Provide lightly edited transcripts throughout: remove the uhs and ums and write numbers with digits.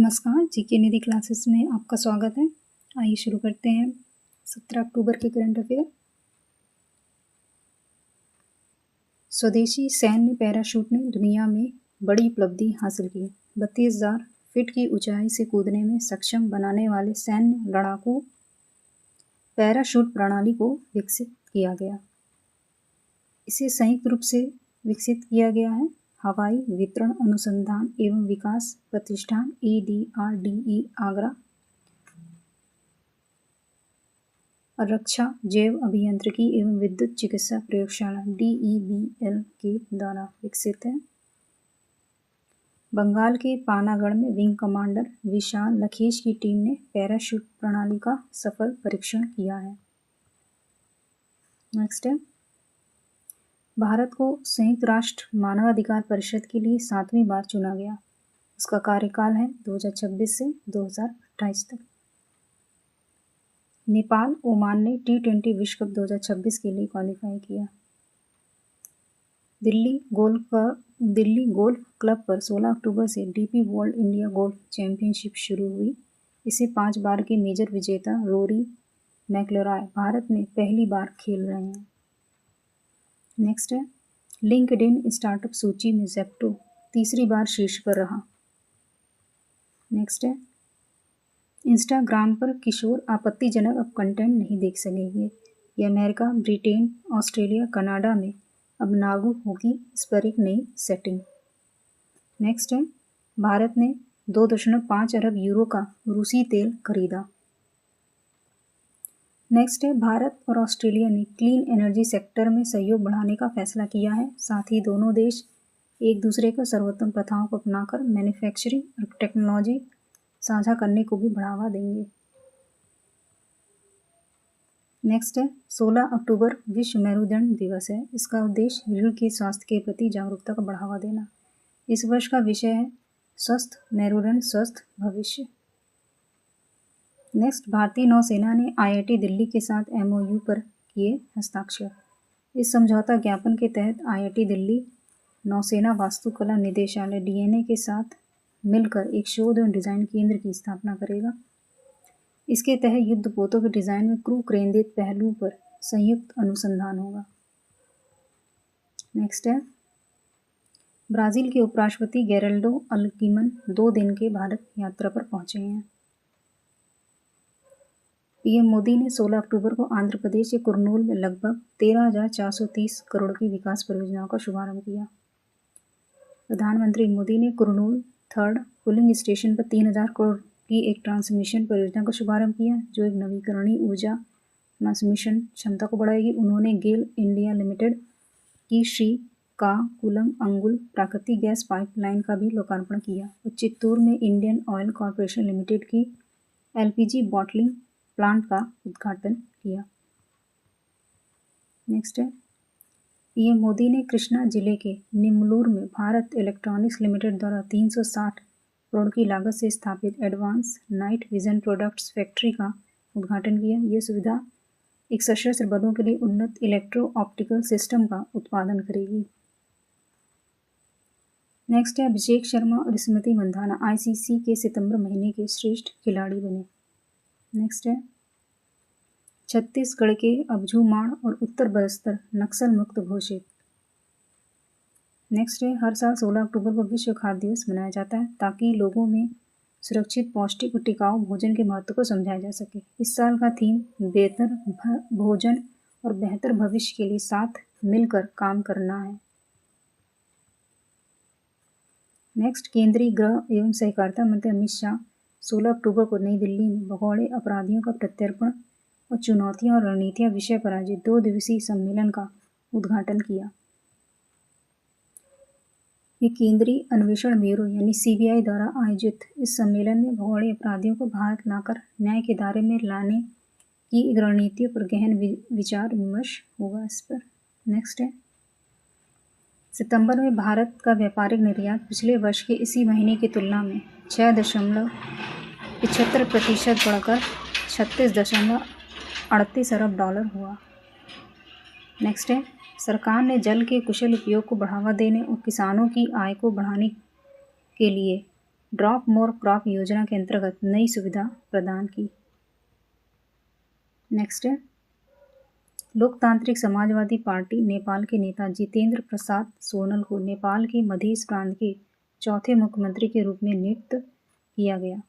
नमस्कार, जीके निधि क्लासेस में आपका स्वागत है। आइए शुरू करते हैं 17 अक्टूबर के करंट अफेयर। स्वदेशी सैन्य पैराशूट ने दुनिया में बड़ी उपलब्धि हासिल की। 32,000 फीट की ऊंचाई से कूदने में सक्षम बनाने वाले सैन्य लड़ाकू पैराशूट प्रणाली को विकसित किया गया। इसे संयुक्त रूप से विकसित किया गया है हवाई वितरण अनुसंधान एवं विकास प्रतिष्ठान EDRDE आगरा और रक्षा जैव अभियांत्रिकी एवं विद्युत चिकित्सा प्रयोगशाला DEBL के द्वारा विकसित है। बंगाल के पानागढ़ में विंग कमांडर विशाल लखेश की टीम ने पैराशूट प्रणाली का सफल परीक्षण किया है। नेक्स्ट है, भारत को संयुक्त राष्ट्र मानवाधिकार परिषद के लिए 7वीं बार चुना गया। उसका कार्यकाल है 2026 से 2028 तक। नेपाल ओमान ने T20 विश्व कप 2026 के लिए क्वालिफाई किया। दिल्ली गोल्फ क्लब पर 16 अक्टूबर से DP world India golf championship शुरू हुई। इसे 5 बार के मेजर विजेता रोरी मैकइलरॉय भारत में पहली बार खेल रहे हैं। नेक्स्ट है, लिंक्डइन स्टार्टअप सूची में ज़ेप्टो तीसरी बार शीर्ष पर रहा। नेक्स्ट है, इंस्टाग्राम पर किशोर आपत्तिजनक अब कंटेंट नहीं देख सकेंगे। ये अमेरिका, ब्रिटेन, ऑस्ट्रेलिया, कनाडा में अब लागू होगी इस पर एक नई सेटिंग। नेक्स्ट है, भारत ने 2.5 अरब यूरो का रूसी तेल खरीदा। नेक्स्ट है, भारत और ऑस्ट्रेलिया ने क्लीन एनर्जी सेक्टर में सहयोग बढ़ाने का फैसला किया है। साथ ही दोनों देश एक दूसरे को सर्वोत्तम प्रथाओं को अपनाकर मैन्युफैक्चरिंग और टेक्नोलॉजी साझा करने को भी बढ़ावा देंगे। नेक्स्ट है, 16 अक्टूबर विश्व मेरुदंड दिवस है। इसका उद्देश्य रीढ़ के स्वास्थ्य के प्रति जागरूकता को बढ़ावा देना। इस वर्ष का विषय है स्वस्थ मेरुदंड स्वस्थ भविष्य। नेक्स्ट, भारतीय नौसेना ने IIT दिल्ली के साथ MOU पर किए हस्ताक्षर। इस समझौता ज्ञापन के तहत IIT दिल्ली नौसेना वास्तुकला निदेशालय DNA के साथ मिलकर एक शोध एवं डिज़ाइन केंद्र की स्थापना करेगा। इसके तहत युद्धपोतों के डिज़ाइन में क्रू केंद्रित पहलू पर संयुक्त अनुसंधान होगा। नेक्स्ट है, ब्राज़ील के उपराष्ट्रपति गेरल्डो अल्किमन 2 दिन के भारत यात्रा पर पहुंचे हैं। PM मोदी ने 16 अक्टूबर को आंध्र प्रदेश के कुर्नूल में लगभग 13,430 करोड़ की विकास परियोजनाओं का शुभारंभ किया। प्रधानमंत्री मोदी ने कुर्नूल 3rd पुलिंग स्टेशन पर 3,000 करोड़ की एक ट्रांसमिशन परियोजना का शुभारंभ किया, जो एक नवीकरणीय ऊर्जा ट्रांसमिशन क्षमता को बढ़ाएगी। उन्होंने गेल इंडिया लिमिटेड की श्रीकाकुलम अंगुल प्राकृतिक गैस पाइपलाइन का भी लोकार्पण किया और चित्तूर में इंडियन ऑयल कॉरपोरेशन लिमिटेड की LPG बॉटलिंग प्लांट का उद्घाटन किया। नेक्स्ट है, PM मोदी ने कृष्णा जिले के निमलूर में भारत इलेक्ट्रॉनिक्स लिमिटेड द्वारा 360 करोड़ की लागत से स्थापित advance night vision products factory का उद्घाटन किया। ये सुविधा एक सशस्त्र बलों के लिए उन्नत इलेक्ट्रो ऑप्टिकल सिस्टम का उत्पादन करेगी। नेक्स्ट है, अभिषेक शर्मा और स्मृति मंधाना ICC के सितंबर महीने के श्रेष्ठ खिलाड़ी बने। नेक्स्ट है, छत्तीसगढ़ के अबझूमाड़ और उत्तर बस्तर नक्सल मुक्त घोषित। नेक्स्ट है, हर साल 16 अक्टूबर को विश्व खाद्य दिवस मनाया जाता है ताकि लोगों में सुरक्षित, पौष्टिक और टिकाऊ भोजन के महत्व को समझाया जा सके। इस साल का थीम बेहतर भोजन और बेहतर भविष्य के लिए साथ मिलकर काम करना है। नेक्स्ट, केंद्रीय गृह एवं सहकारिता मंत्री अमित शाह 16 अक्टूबर को नई दिल्ली में भगोड़े अपराधियों का प्रत्यर्पण और चुनौतियां और रणनीतियां विषय पर आयोजित 2 दिवसीय सम्मेलन का उद्घाटन किया। ये केंद्रीय अन्वेषण ब्यूरो यानी CBI द्वारा आयोजित इस सम्मेलन में भगोड़े अपराधियों को भारत लाकर न्याय के दायरे में लाने की रणनीतियों पर गहन विचार विमर्श होगा इस पर। नेक्स्ट है, सितंबर में भारत का व्यापारिक निर्यात पिछले वर्ष के इसी महीने की तुलना में 6.75% बढ़कर 36.38 अरब डॉलर हुआ। नेक्स्ट है, सरकार ने जल के कुशल उपयोग को बढ़ावा देने और किसानों की आय को बढ़ाने के लिए ड्रॉप मोर क्रॉप योजना के अंतर्गत नई सुविधा प्रदान की। नेक्स्ट है, लोकतांत्रिक समाजवादी पार्टी नेपाल के नेता जितेंद्र प्रसाद सोनल को नेपाल के मध्य प्रांत के चौथे मुख्यमंत्री के रूप में नियुक्त किया गया।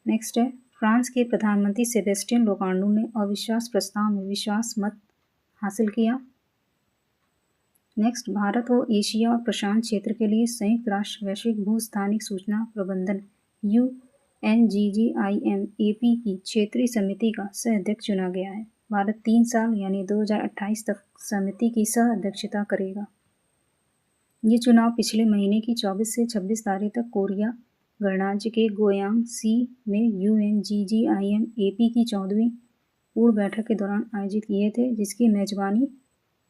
नेक्स्ट है, फ्रांस के प्रधानमंत्री सेबेस्टियन लोकार्नो ने अविश्वास प्रस्ताव में विश्वास मत हासिल किया। नेक्स्ट, भारत और एशिया और प्रशांत क्षेत्र के लिए संयुक्त राष्ट्र वैश्विक भू स्थानिक सूचना प्रबंधन UNGGIM-AP की क्षेत्रीय समिति का सह अध्यक्ष चुना गया है। भारत 3 साल यानी 2028 तक समिति की सह अध्यक्षता करेगा। ये चुनाव पिछले महीने की 24 से 26 तारीख तक कोरिया गणराज्य के गोयांगसी में UNGGIM-AP की 14वीं पूर्ण बैठक के दौरान आयोजित किए थे, जिसकी मेजबानी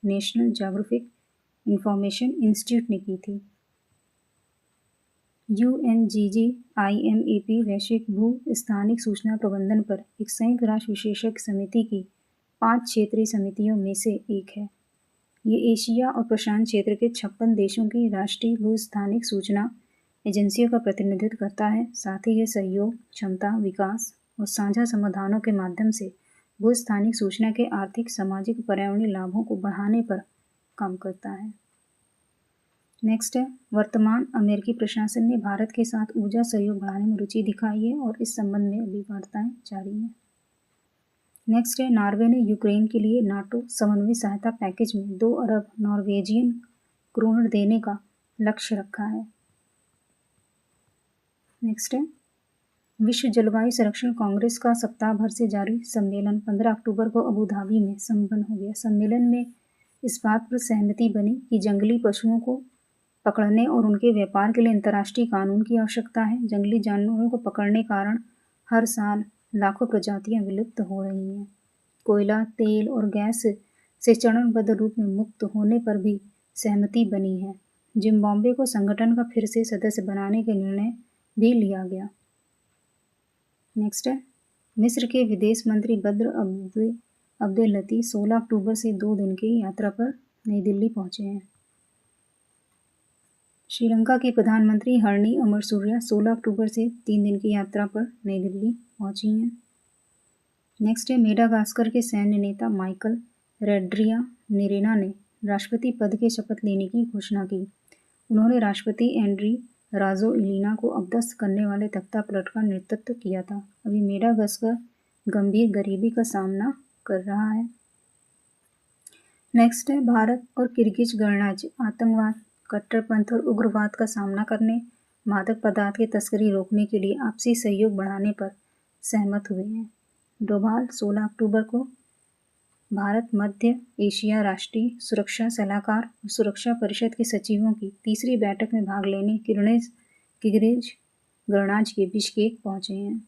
नेशनल ज्योग्राफिक इंफॉर्मेशन इंस्टीट्यूट ने की थी। UNGGIM-AP वैश्विक भू स्थानिक सूचना प्रबंधन पर एक संयुक्त राष्ट्र विशेषज्ञ समिति की 5 क्षेत्रीय समितियों में से एक है। ये एशिया और प्रशांत क्षेत्र के 56 देशों की राष्ट्रीय भू स्थानिक सूचना एजेंसियों का प्रतिनिधित्व करता है। साथ ही यह सहयोग, क्षमता, विकास और साझा समाधानों के माध्यम से भू स्थानिक सूचना के आर्थिक, सामाजिक और पर्यावरणीय लाभों को बढ़ाने पर काम करता है। नेक्स्ट है, वर्तमान अमेरिकी प्रशासन ने भारत के साथ ऊर्जा सहयोग बढ़ाने में रुचि दिखाई है और इस संबंध में अभी वार्ताएं जारी हैं। नेक्स्ट है, नॉर्वे ने यूक्रेन के लिए नाटो समन्वय सहायता पैकेज में 2 अरब नॉर्वेजियन क्रोनर देने का लक्ष्य रखा है। नेक्स्ट है, विश्व जलवायु संरक्षण कांग्रेस का सप्ताह भर से जारी सम्मेलन 15 अक्टूबर को अबू धाबी में संपन्न हो गया। सम्मेलन में इस बात पर सहमति बनी कि जंगली पशुओं को पकड़ने और उनके व्यापार के लिए अंतर्राष्ट्रीय कानून की आवश्यकता है। जंगली जानवरों को पकड़ने कारण हर साल लाखों प्रजातियां विलुप्त हो रही हैं। कोयला, तेल और गैस से चरणबद्ध रूप में मुक्त होने पर भी सहमति बनी है। जिम्बाब्वे को संगठन का फिर से सदस्य बनाने का निर्णय भी लिया गया। नेक्स्ट है, मिस्र के विदेश मंत्री बद्र अब्देलती 16 अक्टूबर से 2 दिन की यात्रा पर नई दिल्ली पहुंचे हैं। श्रीलंका की प्रधानमंत्री हरणी अमरसूरिया 16 अक्टूबर से 3 दिन की यात्रा पर नई दिल्ली पहुंची हैं। नेक्स्ट है, मेडागास्कर के सैन्य नेता माइकल रेड्रियानेरेना ने राष्ट्रपति पद के शपथ लेने की घोषणा की। उन्होंने राष्ट्रपति एंड्री राजोइलिना को अपदस्थ करने वाले तख्तापलट का नेतृत्व किया था। अभी मेडागास्कर गंभीर गरीबी का सामना कर रहा है। नेक्स्ट है, भारत और किर्गिज गणराज्य आतंकवाद, कट्टरपंथ और उग्रवाद का सामना करने, मादक पदार्थ की तस्करी रोकने के लिए आपसी सहयोग बढ़ाने पर सहमत हुए हैं। डोभाल 16 अक्टूबर को भारत मध्य एशिया राष्ट्रीय सुरक्षा सलाहकार और सुरक्षा परिषद के सचिवों की तीसरी बैठक में भाग लेने किर्गिज गणराज्य के बिश्केक पहुंचे हैं।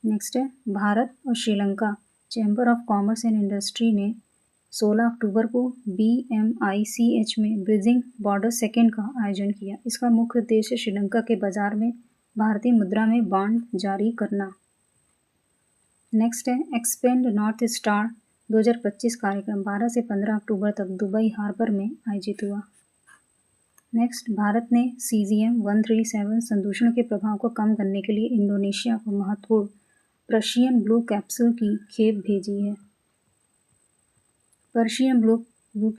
नेक्स्ट है, भारत और Sri Lanka chamber of commerce and industry ने 16 अक्टूबर को BMICH में ब्रिजिंग बॉर्डर सेकेंड का आयोजन किया। इसका मुख्य उद्देश्य श्रीलंका के बाजार में भारतीय मुद्रा में बॉन्ड जारी करना। नेक्स्ट है, एक्सपेंड नॉर्थ स्टार 2025 कार्यक्रम 12 से 15 अक्टूबर तक दुबई हार्बर में आयोजित हुआ। नेक्स्ट, भारत ने CGM-137 संदूषण के प्रभाव को कम करने के लिए इंडोनेशिया को महत्वपूर्ण पर्शियन ब्लू कैप्सूल की खेप भेजी है। पर्शियन ब्लू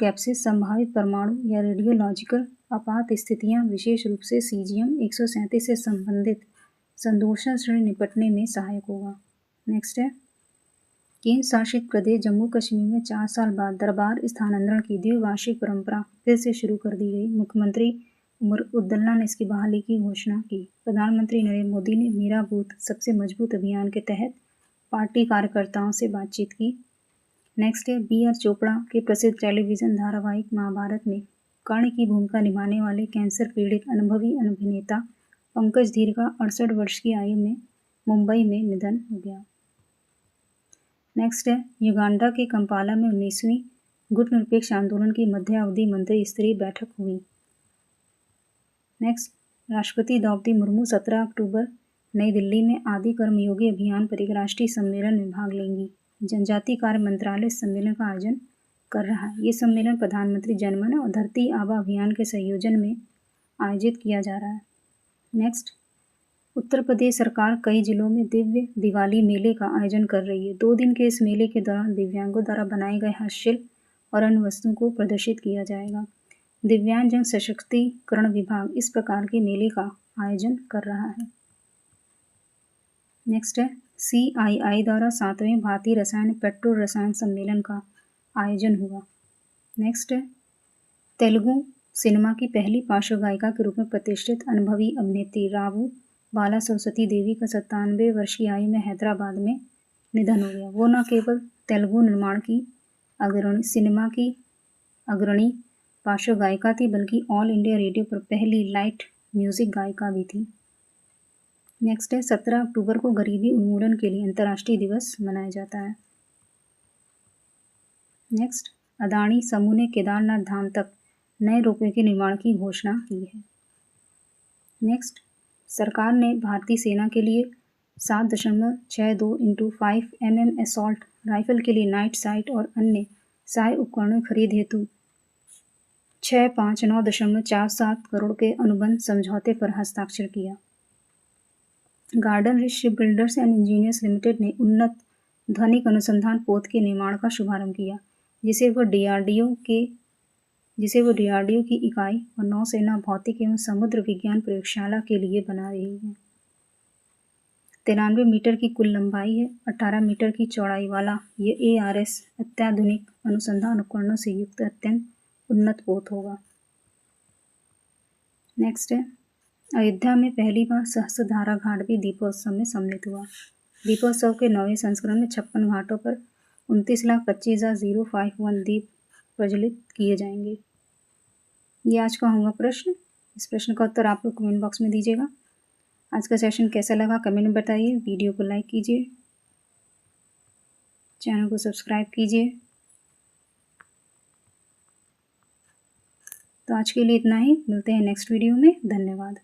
कैप्सूल संभावित परमाणु या रेडियोलॉजिकल आपात स्थितियां, विशेष रूप से CGM-137 से संबंधित संदूषण से निपटने में सहायक होगा। नेक्स्ट है, केंद्र शासित प्रदेश जम्मू कश्मीर में 4 साल बाद दरबार स्थानांतरण की द्विवार्षिक परंपरा फिर से शुरू कर दी गई। मुख्यमंत्री उमर अब्दुल्ला ने इसकी बहाली की घोषणा की। प्रधानमंत्री नरेंद्र मोदी ने मेरा बूथ सबसे मजबूत अभियान के तहत पार्टी कार्यकर्ताओं से बातचीत की। नेक्स्ट है, BR चोपड़ा के प्रसिद्ध टेलीविजन धारावाहिक महाभारत में कर्ण की भूमिका निभाने वाले कैंसर पीड़ित अनुभवी अभिनेता पंकज धीर का 68 वर्ष की आयु में मुंबई में निधन हो गया। नेक्स्ट है, युगांडा के कंपाला में 19वीं गुटनिरपेक्ष आंदोलन की मध्यावधि मंत्री स्तरीय बैठक हुई। नेक्स्ट, राष्ट्रपति द्रौपदी मुर्मू 17 अक्टूबर नई दिल्ली में आदि कर्मयोगी अभियान पर एक राष्ट्रीय सम्मेलन में भाग लेंगी। जनजातीय कार्य मंत्रालय इस सम्मेलन का आयोजन कर रहा है। ये सम्मेलन प्रधानमंत्री जनमन और धरती आबा अभियान के संयोजन में आयोजित किया जा रहा है। नेक्स्ट, उत्तर प्रदेश सरकार कई जिलों में दिव्य दिवाली मेले का आयोजन कर रही है। 2 दिन के इस मेले के दौरान दिव्यांगों द्वारा बनाए गए हस्तशिल्प और अन्य वस्तुओं को प्रदर्शित किया जाएगा। दिव्यांगजन सशक्तिकरण विभाग इस प्रकार के मेले का आयोजन कर रहा है। नेक्स्ट है, CII द्वारा 7वें भारतीय रसायन पेट्रो रसायन सम्मेलन का आयोजन हुआ। नेक्स्ट है, तेलुगु सिनेमा की पहली पार्श्व गायिका के रूप में प्रतिष्ठित अनुभवी अभिनेत्री रावू बाला सरस्वती देवी का 97 वर्ष की आयु में हैदराबाद में निधन हो गया। वो न केवल तेलुगु निर्माण की सिनेमा की अग्रणी पार्श्व गायिका थी, बल्कि ऑल इंडिया रेडियो पर पहली लाइट म्यूजिक गायिका भी थी। नेक्स्ट है, 17 अक्टूबर को गरीबी उन्मूलन के लिए अंतर्राष्ट्रीय दिवस मनाया जाता है। नेक्स्ट, अदानी समूह ने केदारनाथ धाम तक नए रोपवे के निर्माण की घोषणा की है। नेक्स्ट, सरकार ने भारतीय सेना के लिए 7.62 × 5 mm असॉल्ट राइफल के लिए नाइट साइट और अन्य सहायक उपकरणों खरीद हेतु 659.47 करोड़ के अनुबंध समझौते पर हस्ताक्षर किया। Garden rich ship builders and engineers limited ने उन्नत ध्वनिक अनुसंधान पोत के निर्माण का शुभारंभ किया, जिसे वह DRDO की इकाई और नौसेना भौतिक एवं समुद्र विज्ञान प्रयोगशाला के लिए बना रही है। 93 मीटर की कुल लंबाई है, 18 मीटर की चौड़ाई वाला ये ARS अत्याधुनिक अनुसंधान उपकरणों से युक्त अत्यंत उन्नत पोत होगा। नेक्स्ट है, अयोध्या में पहली बार सहस्त्रधारा घाट भी दीपोत्सव में सम्मिलित हुआ। दीपोत्सव के 9वें संस्करण में 56 घाटों पर 29,25,051 दीप प्रज्वलित किए जाएंगे। ये आज का होगा प्रश्न। इस प्रश्न का उत्तर आप लोग कमेंट बॉक्स में दीजिएगा। आज का सेशन कैसा लगा कमेंट में बताइए। वीडियो को लाइक कीजिए, चैनल को सब्सक्राइब कीजिए। तो आज के लिए इतना ही, मिलते हैं नेक्स्ट वीडियो में। धन्यवाद।